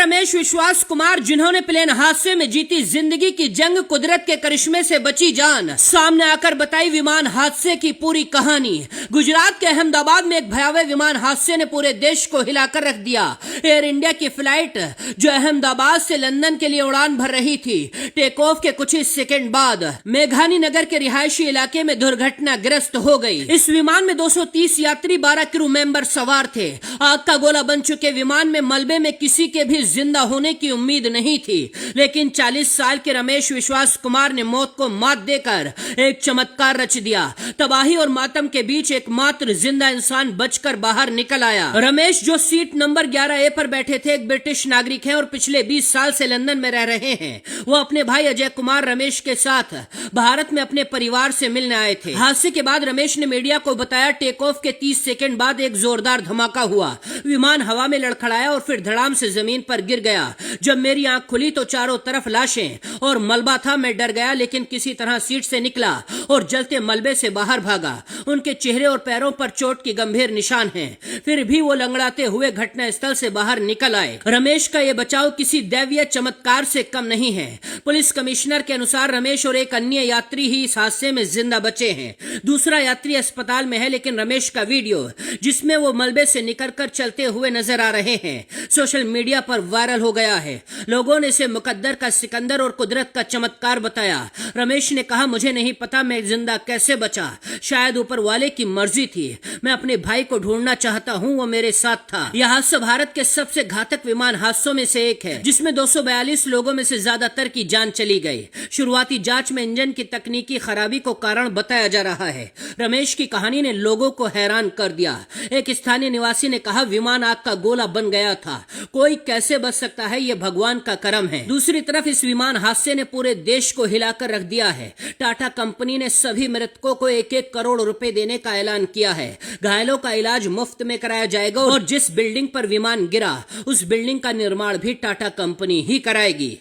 रमेश विश्वास कुमार, जिन्होंने प्लेन हादसे में जीती जिंदगी की जंग, कुदरत के करिश्मे से बची जान, सामने आकर बताई विमान हादसे की पूरी कहानी। गुजरात के अहमदाबाद में एक भयावह विमान हादसे ने पूरे देश को हिलाकर रख दिया। एयर इंडिया की फ्लाइट जो अहमदाबाद से लंदन के लिए उड़ान भर रही थी, टेक ऑफ के कुछ ही सेकंड बाद मेघानी नगर के रिहायशी इलाके में दुर्घटनाग्रस्त हो गई। इस विमान में 230 यात्री, 12 क्रू मेंबर सवार थे। आग का गोला बन चुके विमान में मलबे में किसी के भी जिंदा होने की उम्मीद नहीं थी, लेकिन 40 साल के रमेश विश्वास कुमार ने मौत को मात देकर एक चमत्कार रच दिया। तबाही और मातम के बीच एकमात्र जिंदा इंसान बचकर बाहर निकल आया। रमेश, जो सीट नंबर 11A पर बैठे थे, एक ब्रिटिश नागरिक हैं और पिछले 20 साल से लंदन में रह रहे हैं। वो अपने भाई अजय कुमार रमेश के साथ भारत में अपने परिवार से मिलने आए थे। हादसे के बाद रमेश ने मीडिया को बताया, टेक ऑफ के 30 सेकंड बाद एक जोरदार धमाका हुआ। विमान हवा में लड़खड़ाया और फिर धड़ाम से जमीन पर गिर गया। जब मेरी आंख खुली तो चारों तरफ लाशें और मलबा था। मैं डर गया, लेकिन किसी तरह सीट से निकला और जलते मलबे से बाहर भागा। उनके चेहरे और पैरों पर चोट के गंभीर निशान हैं, फिर भी वो लंगड़ाते हुए घटनास्थल से बाहर निकल आए। रमेश का ये बचाव किसी दैवीय चमत्कार से कम नहीं है। पुलिस कमिश्नर के अनुसार रमेश और एक अन्य यात्री ही इस हादसे में जिंदा बचे हैं। दूसरा यात्री अस्पताल में है, लेकिन रमेश का वीडियो जिसमें वो मलबे से निकलकर चलते हुए नजर आ रहे हैं, सोशल मीडिया पर वायरल हो गया है। लोगों ने इसे मुकद्दर का सिकंदर और कुदरत का चमत्कार बताया। रमेश ने कहा, मुझे नहीं पता मैं जिंदा कैसे बचा, शायद ऊपर वाले की मर्जी थी। मैं अपने भाई को ढूंढना चाहता हूं, वो मेरे साथ था। यह हादसा भारत के सबसे घातक विमान हादसों में से एक है, जिसमें 242 लोगों में से ज्यादातर की जान चली गई। शुरुआती जांच में इंजन की तकनीकी खराबी को कारण बताया जा रहा है। रमेश की कहानी ने लोगों को हैरान कर दिया। एक स्थानीय निवासी ने कहा, विमान आग का गोला बन गया था, कोई कैसे बच सकता है, ये भगवान का करम है। दूसरी तरफ इस विमान हादसे ने पूरे देश को हिलाकर रख दिया है। टाटा कंपनी ने सभी मृतकों को 1-1 करोड़ रुपए देने का ऐलान किया है। घायलों का इलाज मुफ्त में कराया जाएगा और जिस बिल्डिंग पर विमान गिरा, उस बिल्डिंग का निर्माण भी टाटा कंपनी ही कराएगी।